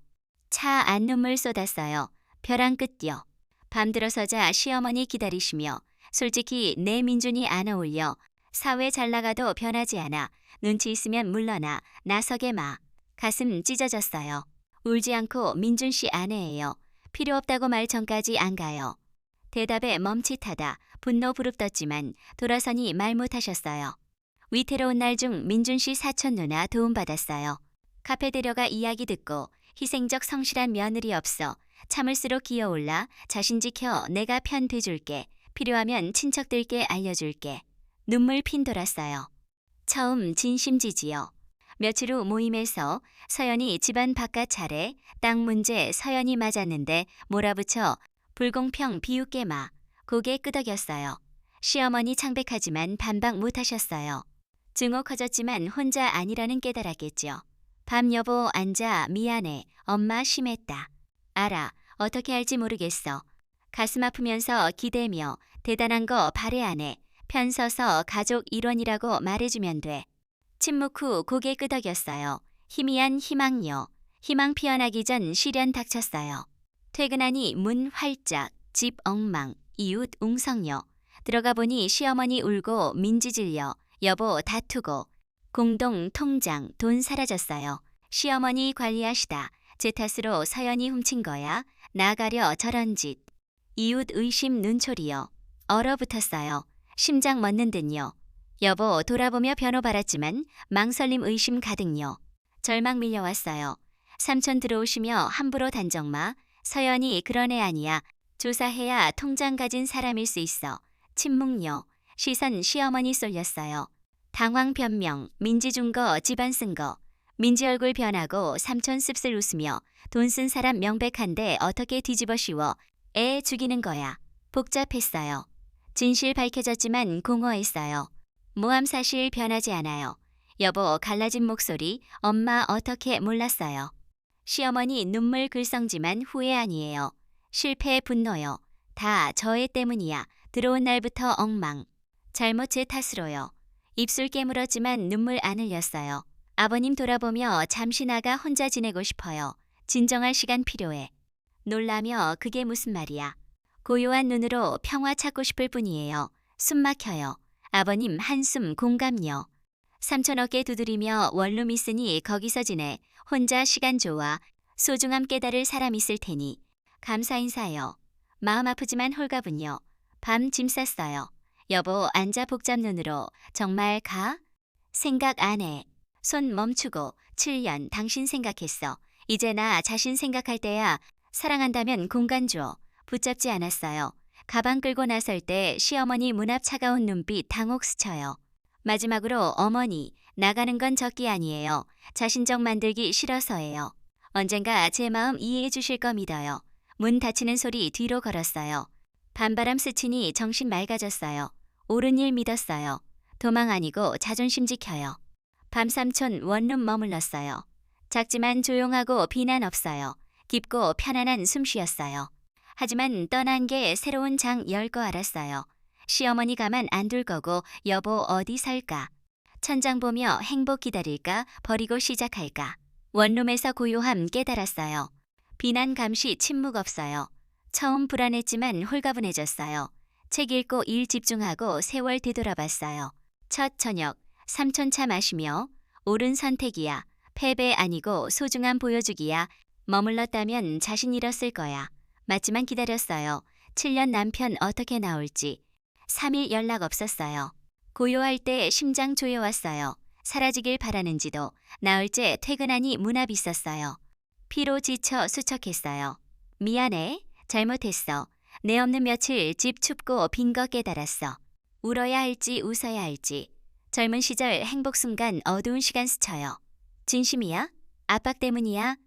차 안 눈물 쏟았어요. 벼랑 끝이요. 밤들어서자 시어머니 기다리시며 솔직히 내 민준이 안 어울려. 사회 잘 나가도 변하지 않아. 눈치 있으면 물러나. 나서게 마. 가슴 찢어졌어요. 울지 않고 민준 씨 아내예요. 필요 없다고 말 전까지 안 가요. 대답에 멈칫하다 분노 부릅떴지만 돌아서니 말 못하셨어요. 위태로운 날 중 민준 씨 사촌 누나 도움받았어요. 카페 데려가 이야기 듣고 희생적 성실한 며느리 없어. 참을수록 기어올라. 자신 지켜 내가 편 돼줄게. 필요하면 친척들께 알려줄게. 눈물 핀돌았어요. 처음 진심지지요. 며칠 후 모임에서 서연이 집안 바깥 차례 땅 문제 서연이 맞았는데 몰아붙여 불공평 비웃게 마. 고개 끄덕였어요. 시어머니 창백하지만 반박 못하셨어요. 증오 커졌지만 혼자 아니라는 깨달았겠죠. 밤 여보 앉아 미안해. 엄마 심했다. 알아. 어떻게 할지 모르겠어. 가슴 아프면서 기대며 대단한 거 발에 안 해. 편 서서 가족 일원이라고 말해주면 돼. 침묵 후 고개 끄덕였어요. 희미한 희망요. 희망 피어나기 전 시련 닥쳤어요. 퇴근하니 문 활짝, 집 엉망, 이웃 웅성요. 들어가 보니 시어머니 울고 민지 질려, 여보 다투고. 공동 통장 돈 사라졌어요. 시어머니 관리하시다. 제 탓으로 서연이 훔친 거야. 나가려 저런 짓. 이웃 의심 눈초리요. 얼어붙었어요. 심장 멎는 듯요. 여보 돌아보며 변호 받았지만 망설임 의심 가득요. 절망 밀려왔어요. 삼촌 들어오시며 함부로 단정 마. 서연이 그런 애 아니야. 조사해야 통장 가진 사람일 수 있어. 침묵요. 시선 시어머니 쏠렸어요. 당황 변명, 민지 준 거 집안 쓴 거. 민지 얼굴 변하고 삼촌 씁쓸 웃으며 돈 쓴 사람 명백한데 어떻게 뒤집어 씌워 애 죽이는 거야. 복잡했어요. 진실 밝혀졌지만 공허했어요. 모함 사실 변하지 않아요. 여보 갈라진 목소리 엄마 어떻게 몰랐어요. 시어머니 눈물 글썽지만 후회 아니에요. 실패 분노요. 다 저애 때문이야. 들어온 날부터 엉망. 잘못 제 탓으로요. 입술 깨물었지만 눈물 안 흘렸어요. 아버님 돌아보며 잠시 나가 혼자 지내고 싶어요. 진정할 시간 필요해. 놀라며 그게 무슨 말이야. 고요한 눈으로 평화 찾고 싶을 뿐이에요. 숨 막혀요. 아버님 한숨 공감요. 삼촌 어깨 두드리며 원룸 있으니 거기서 지내. 혼자 시간 좋아. 소중함 깨달을 사람 있을 테니. 감사 인사요. 마음 아프지만 홀가분요. 밤 짐 쌌어요. 여보 앉아 복잡 눈으로. 정말 가? 생각 안 해. 손 멈추고 7년 당신 생각했어. 이제 나 자신 생각할 때야. 사랑한다면 공간 줘. 붙잡지 않았어요. 가방 끌고 나설 때 시어머니 문 앞 차가운 눈빛 당혹 스쳐요. 마지막으로 어머니 나가는 건 적기 아니에요. 자신적 만들기 싫어서예요. 언젠가 제 마음 이해해 주실 거 믿어요. 문 닫히는 소리 뒤로 걸었어요. 밤바람 스치니 정신 맑아졌어요. 옳은 일 믿었어요. 도망 아니고 자존심 지켜요. 밤삼촌 원룸 머물렀어요. 작지만 조용하고 비난 없어요. 깊고 편안한 숨 쉬었어요. 하지만 떠난 게 새로운 장 열 거 알았어요. 시어머니 가만 안 둘 거고 여보 어디 살까? 천장 보며 행복 기다릴까? 버리고 시작할까? 원룸에서 고요함 깨달았어요. 비난 감시 침묵 없어요. 처음 불안했지만 홀가분해졌어요. 책 읽고 일 집중하고 세월 되돌아봤어요. 첫 저녁 삼촌 차 마시며 옳은 선택이야. 패배 아니고 소중함 보여주기야. 머물렀다면 자신 잃었을 거야. 맞지만 기다렸어요. 7년 남편 어떻게 나올지. 3일 연락 없었어요. 고요할 때 심장 조여왔어요. 사라지길 바라는지도. 나흘째 퇴근하니 문 앞 있었어요. 피로 지쳐 수척했어요. 미안해. 잘못했어. 내 없는 며칠 집 춥고 빈 거 깨달았어. 울어야 할지 웃어야 할지. 젊은 시절 행복 순간 어두운 시간 스쳐요. 진심이야? 압박 때문이야?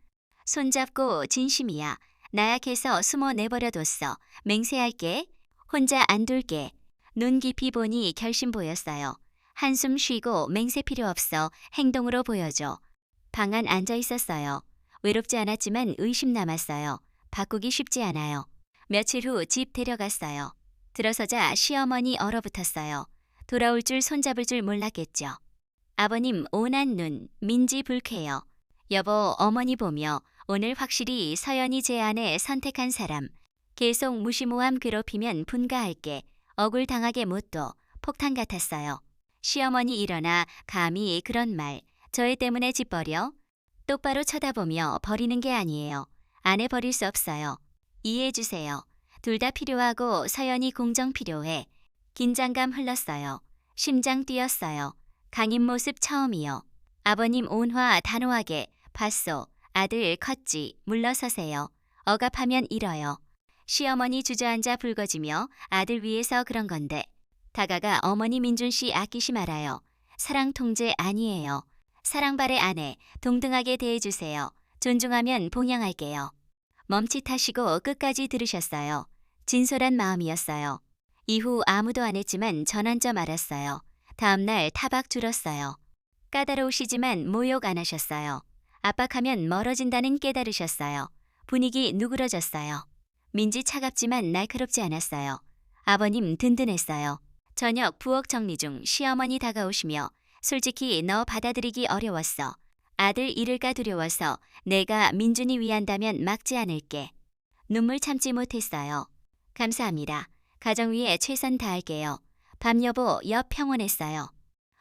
손잡고 진심이야. 나약해서 숨어 내버려뒀어. 맹세할게. 혼자 안 둘게. 눈 깊이 보니 결심 보였어요. 한숨 쉬고 맹세 필요 없어. 행동으로 보여줘. 방 안 앉아 있었어요. 외롭지 않았지만 의심 남았어요. 바꾸기 쉽지 않아요. 며칠 후 집 데려갔어요. 들어서자 시어머니 얼어붙었어요. 돌아올 줄 손잡을 줄 몰랐겠죠. 아버님 온한 눈, 민지 불쾌요. 여보 어머니 보며 오늘 확실히 서연이 제 안에 선택한 사람. 계속 무시모함 괴롭히면 분가할게. 억울당하게 못 둬. 폭탄 같았어요. 시어머니 일어나 감히 그런 말. 저애 때문에 집 버려? 똑바로 쳐다보며 버리는 게 아니에요. 아내 버릴 수 없어요. 이해해 주세요. 둘 다 필요하고 서연이 공정 필요해. 긴장감 흘렀어요. 심장 뛰었어요. 강인 모습 처음이요. 아버님 온화 단호하게 봤소. 아들 컸지. 물러서세요. 억압하면 잃어요. 시어머니 주저앉아 붉어지며 아들 위해서 그런 건데. 다가가 어머니 민준 씨 아끼시 말아요. 사랑 통제 아니에요. 사랑발의 아내 동등하게 대해주세요. 존중하면 봉양할게요. 멈칫하시고 끝까지 들으셨어요. 진솔한 마음이었어요. 이후 아무도 안 했지만 전 한 점 알았어요. 다음날 타박 줄었어요. 까다로우시지만 모욕 안 하셨어요. 압박하면 멀어진다는 깨달으셨어요. 분위기 누그러졌어요. 민지 차갑지만 날카롭지 않았어요. 아버님 든든했어요. 저녁 부엌 정리 중 시어머니 다가오시며 솔직히 너 받아들이기 어려웠어. 아들 잃을까 두려워서 내가 민준이 위한다면 막지 않을게. 눈물 참지 못했어요. 감사합니다. 가정 위해 최선 다할게요. 밤여보 옆 평온했어요.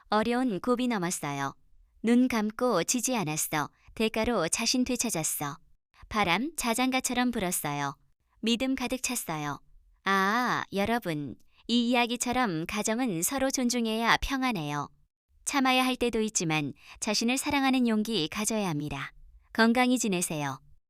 어려운 고비 넘었어요. 눈 감고 지지 않았어. 대가로 자신 되찾았어. 바람 자장가처럼 불었어요. 믿음 가득 찼어요. 아, 여러분. 이 이야기처럼 가정은 서로 존중해야 평안해요. 참아야 할 때도 있지만 자신을 사랑하는 용기 가져야 합니다. 건강히 지내세요.